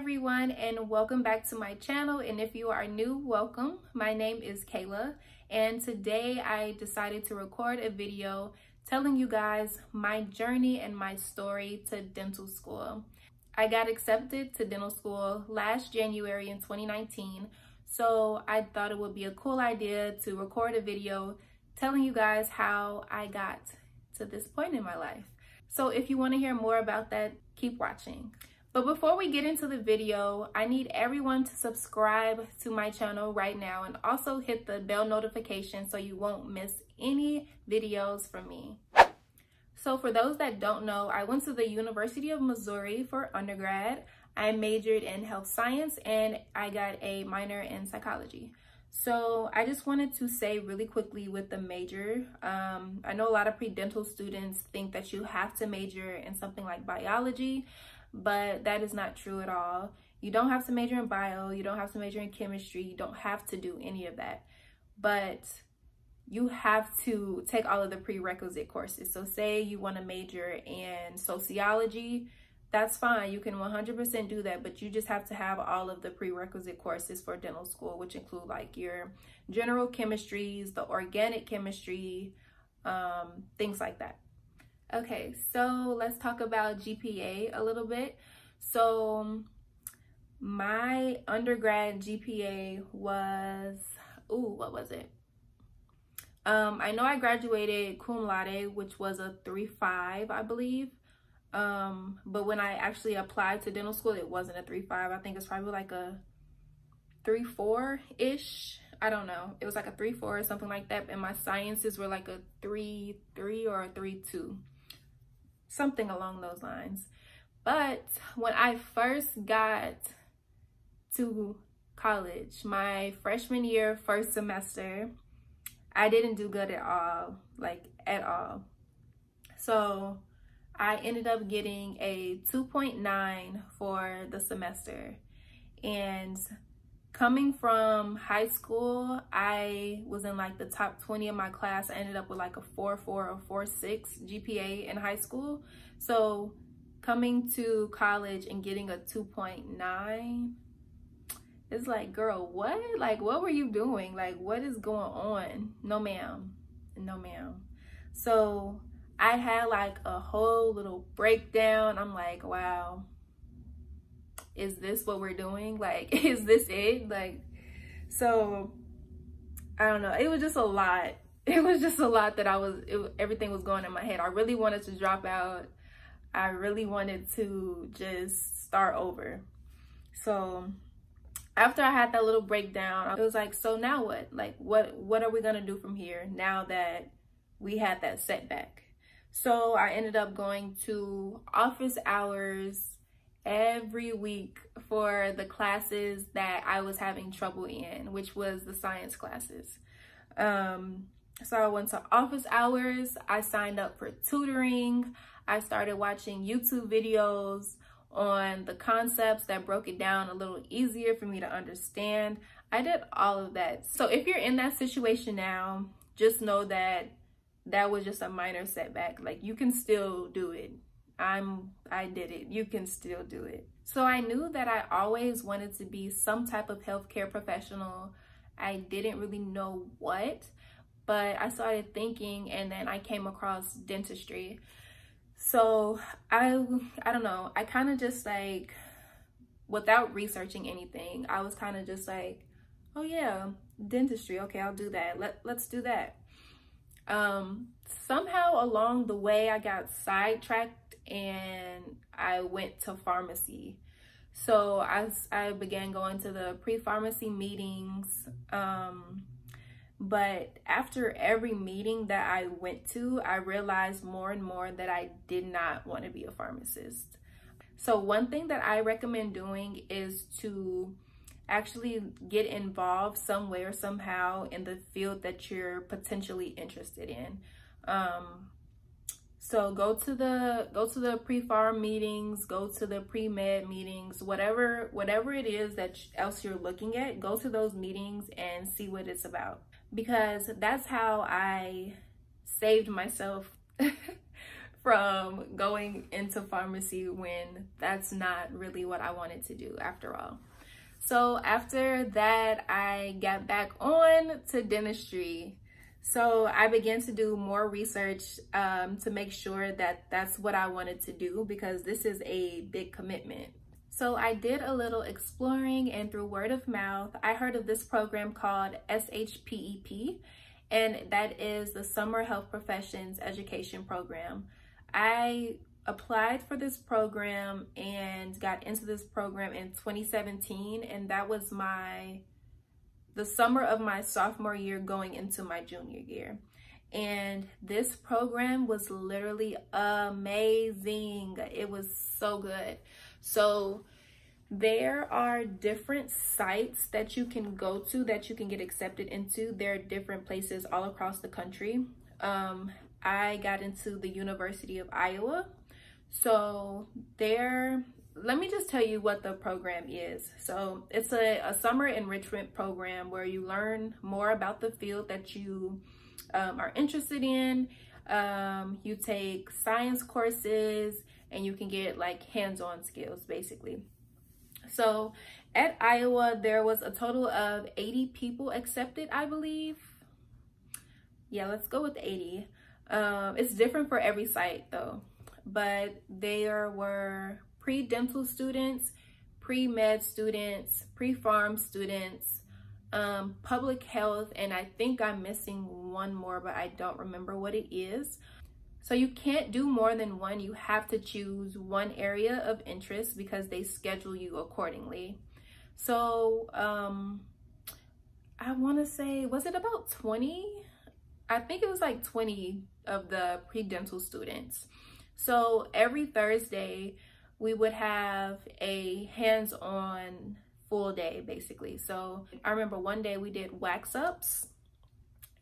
everyone, and welcome back to my channel. And if you are new, welcome. My name is Kayla, and today I decided to record a video telling you guys my journey and my story to dental school. I got accepted to dental school last January in 2019, so I thought it would be a cool idea to record a video telling you guys how I got to this point in my life. So if you want to hear more about that, keep watching. But before we get into the video, I need everyone to subscribe to my channel right now and also hit the bell notification so you won't miss any videos from me. So for those that don't know, I went to the University of Missouri for undergrad. I majored in health science and I got a minor in psychology. So I just wanted to say really quickly with the major, I know a lot of pre-dental students think that you have to major in something like biology, but that is not true at all. You don't have to major in bio, you don't have to major in chemistry, you don't have to do any of that, but you have to take all of the prerequisite courses. So say you want to major in sociology, that's fine, you can 100% do that, but you just have to have all of the prerequisite courses for dental school, which include like your general chemistries, the organic chemistry, things like that. Okay, so let's talk about GPA a little bit. So my undergrad GPA was, what was it? I know I graduated cum laude, which was a 3.5, I believe. But when I actually applied to dental school, it wasn't a 3.5. I think it's probably like a 3.4-ish. I don't know. It was like a 3.4 or something like that. And my sciences were like a 3.3 or a 3.2. Something along those lines. But when I first got to college, my freshman year, first semester, I didn't do good at all, like at all. So I ended up getting a 2.9 for the semester. And coming from high school, I was in like the top 20 of my class. I ended up with like a 4.4 or 4.6 GPA in high school. So coming to college and getting a 2.9, it's like, girl, what? Like, what were you doing? Like, what is going on? No, ma'am. No, ma'am. So I had like a whole little breakdown. I'm like, wow, is this what we're doing? Like, is this it? Like, so I don't know. It was just a lot. It was just a lot that everything was going in my head. I really wanted to drop out. I really wanted to just start over. So after I had that little breakdown, it was like, so now what? Like, what are we gonna do from here now that we had that setback? So I ended up going to office hours every week for the classes that I was having trouble in, which was the science classes. So I went to office hours. I signed up for tutoring. I started watching YouTube videos on the concepts that broke it down a little easier for me to understand. I did all of that. So if you're in that situation now, just know that that was just a minor setback. Like, you can still do it. I did it. You can still do it. So I knew that I always wanted to be some type of healthcare professional. I didn't really know what, but I started thinking, and then I came across dentistry. So I don't know. I kind of just like, without researching anything, I was kind of just like, oh yeah, dentistry. Okay, I'll do that. Let's do that. Somehow along the way, I got sidetracked and I went to pharmacy. So I began going to the pre-pharmacy meetings. But after every meeting that I went to, I realized more and more that I did not want to be a pharmacist. So one thing that I recommend doing is to actually get involved some way or somehow in the field that you're potentially interested in. So go to the pre-pharm meetings, go to the pre-med meetings, whatever it is that else you're looking at, go to those meetings and see what it's about. Because that's how I saved myself from going into pharmacy when that's not really what I wanted to do after all. So after that, I got back on to dentistry. So I began to do more research to make sure that that's what I wanted to do, because this is a big commitment. So I did a little exploring, and through word of mouth, I heard of this program called SHPEP, and that is the Summer Health Professions Education Program. I applied for this program and got into this program in 2017, and that was the summer of my sophomore year going into my junior year. And this program was literally amazing. It was so good. So there are different sites that you can go to that you can get accepted into. There are different places all across the country. I got into the University of Iowa. So there, let me just tell you what the program is. So it's a summer enrichment program where you learn more about the field that you are interested in. You take science courses and you can get like hands-on skills basically. So at Iowa, there was a total of 80 people accepted, I believe. Yeah, let's go with 80. It's different for every site though, but there were pre-dental students, pre-med students, pre-pharm students, public health, and I think I'm missing one more, but I don't remember what it is. So you can't do more than one. You have to choose one area of interest because they schedule you accordingly. So I want to say, was it about 20? I think it was like 20 of the pre-dental students. So every Thursday, we would have a hands-on full day basically. So I remember one day we did wax ups,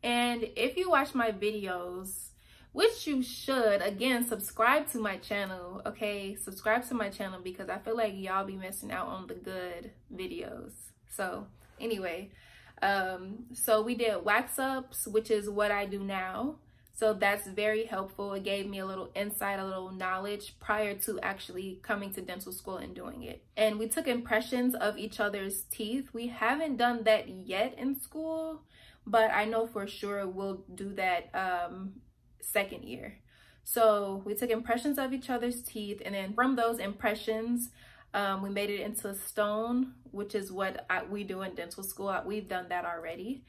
and if you watch my videos, which you should, again, subscribe to my channel, okay? Subscribe to my channel because I feel like y'all be missing out on the good videos. So anyway, so we did wax ups, which is what I do now. So that's very helpful. It gave me a little insight, a little knowledge prior to actually coming to dental school and doing it. And we took impressions of each other's teeth. We haven't done that yet in school, but I know for sure we'll do that second year. So we took impressions of each other's teeth, and then from those impressions, we made it into stone, which is what we do in dental school. We've done that already.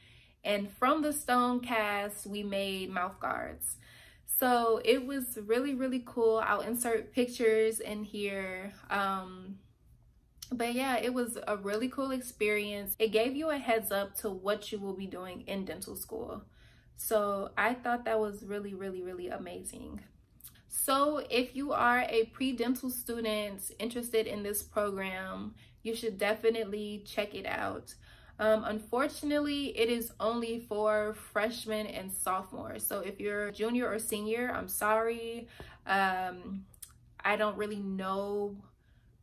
And from the stone cast, we made mouth guards. So it was really, really cool. I'll insert pictures in here. But yeah, it was a really cool experience. It gave you a heads up to what you will be doing in dental school. So I thought that was really, really, really amazing. So if you are a pre-dental student interested in this program, you should definitely check it out. Unfortunately, it is only for freshmen and sophomores. So if you're a junior or senior, I'm sorry. I don't really know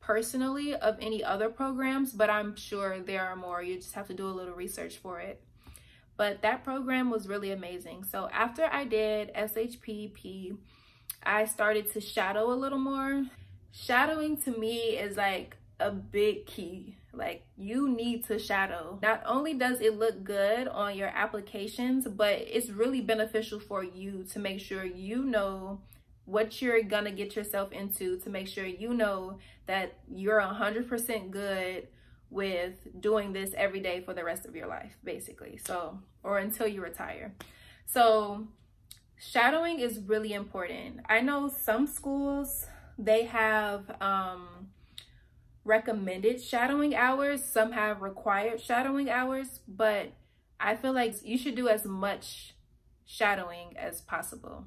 personally of any other programs, but I'm sure there are more. You just have to do a little research for it. But that program was really amazing. So after I did SHPP, I started to shadow a little more. Shadowing to me is like a big key. Like, you need to shadow. Not only does it look good on your applications, but it's really beneficial for you to make sure you know what you're gonna get yourself into, to make sure you know that you're 100% good with doing this every day for the rest of your life, basically. So, or until you retire. So shadowing is really important. I know some schools, they have recommended shadowing hours, some have required shadowing hours, but I feel like you should do as much shadowing as possible.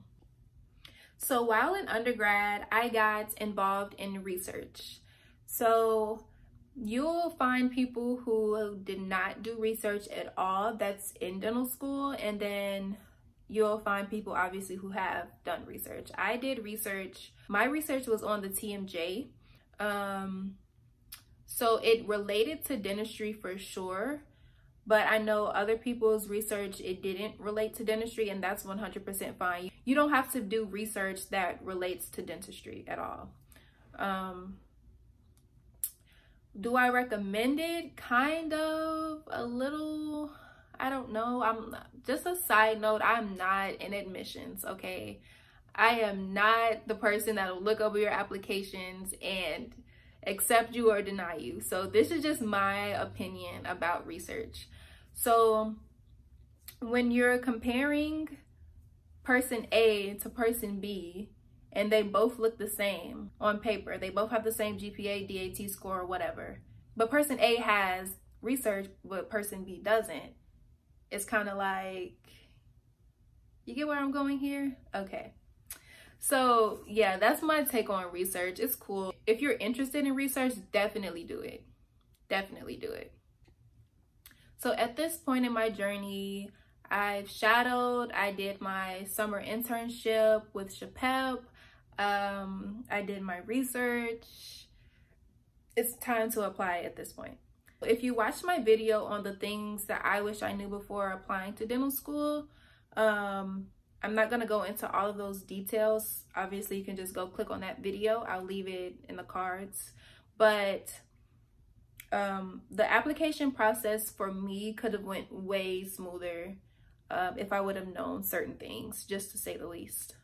So while in undergrad, I got involved in research. So you'll find people who did not do research at all that's in dental school, and then you'll find people obviously who have done research. I did research. My research was on the TMJ. So it related to dentistry for sure, But I know other people's research, it didn't relate to dentistry, and that's 100% fine. You don't have to do research that relates to dentistry at all. Do I recommend it? Kind of, a little, I don't know. I'm just a side note, I'm not in admissions, okay? I am not the person that will look over your applications and accept you or deny you. So this is just my opinion about research. So when you're comparing person A to person B, and they both look the same on paper, they both have the same GPA, DAT score, or whatever, but person A has research, but person B doesn't, it's kind of like, you get where I'm going here? Okay. So yeah, that's my take on research. It's cool. If you're interested in research, definitely do it. Definitely do it. So at this point in my journey, I've shadowed, I did my summer internship with Chapep. I did my research. It's time to apply at this point. If you watched my video on the things that I wish I knew before applying to dental school, I'm not going to go into all of those details. Obviously, you can just go click on that video. I'll leave it in the cards. But the application process for me could have went way smoother if I would have known certain things, just to say the least.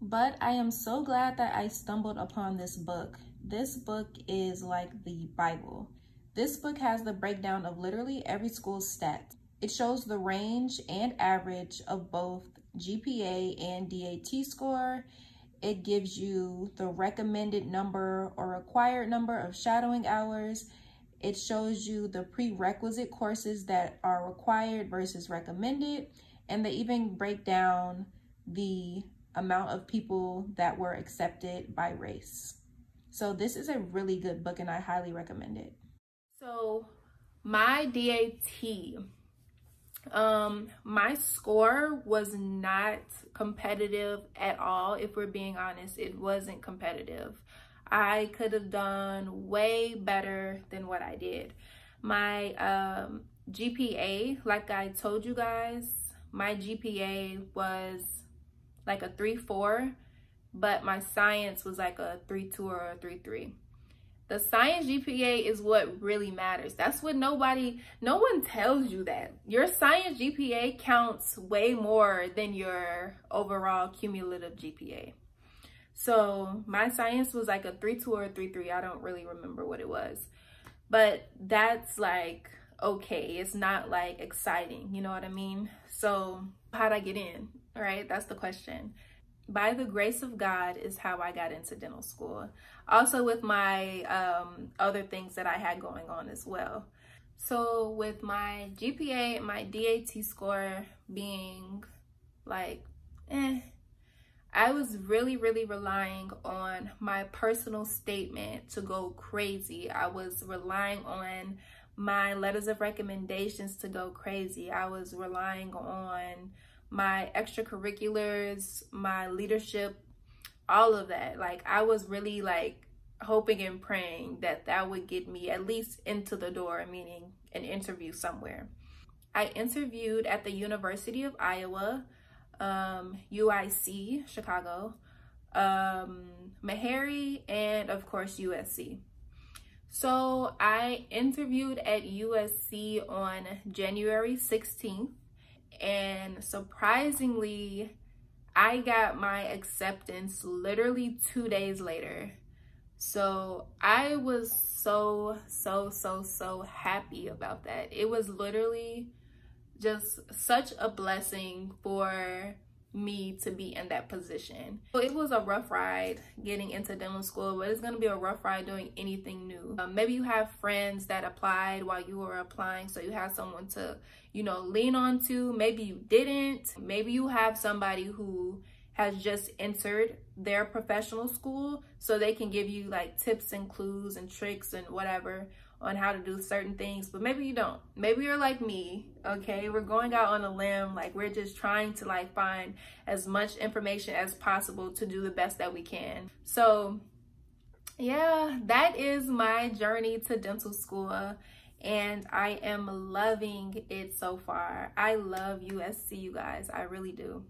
But I am so glad that I stumbled upon this book. This book is like the Bible. This book has the breakdown of literally every school's stats. It shows the range and average of both GPA and DAT score. It gives you the recommended number or required number of shadowing hours. It shows you the prerequisite courses that are required versus recommended. And they even break down the amount of people that were accepted by race. So this is a really good book and I highly recommend it. So my DAT, my score was not competitive at all. If we're being honest, it wasn't competitive. I could have done way better than what I did. My GPA, like I told you guys, my GPA was like a 3.4, but my science was like a 3.2 or a 3.3. The science GPA is what really matters. That's what no one tells you that. Your science GPA counts way more than your overall cumulative GPA. So my science was like a 3.2 or a 3.3. I don't really remember what it was. But that's like, okay, it's not like exciting, you know what I mean? So how'd I get in, right? That's the question. By the grace of God is how I got into dental school. Also with my other things that I had going on as well. So with my GPA and my DAT score being like, I was really relying on my personal statement to go crazy. I was relying on my letters of recommendations to go crazy. I was relying on my extracurriculars, my leadership, all of that. Like I was really like hoping and praying that that would get me at least into the door, meaning an interview somewhere. I interviewed at the University of Iowa, UIC, Chicago, Meharry, and of course USC. So I interviewed at USC on January 16th. And surprisingly, I got my acceptance literally 2 days later. So I was so happy about that. It was literally just such a blessing for me to be in that position. So it was a rough ride getting into dental school, but it's going to be a rough ride doing anything new. Maybe you have friends that applied while you were applying, so you have someone to, you know, lean on to. Maybe you didn't. Maybe you have somebody who has just entered their professional school, so they can give you like tips and clues and tricks and whatever on how to do certain things. But maybe you don't. Maybe you're like me, okay? We're going out on a limb, like we're just trying to like find as much information as possible to do the best that we can. So yeah, that is my journey to dental school. and I am loving it so far. I love USC, you guys. I really do.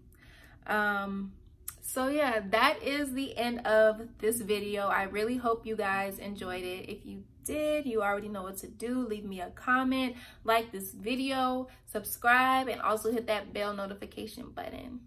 So yeah, that is the end of this video. I really hope you guys enjoyed it. If you did, you already know what to do. Leave me a comment, like this video, subscribe, and also hit that bell notification button.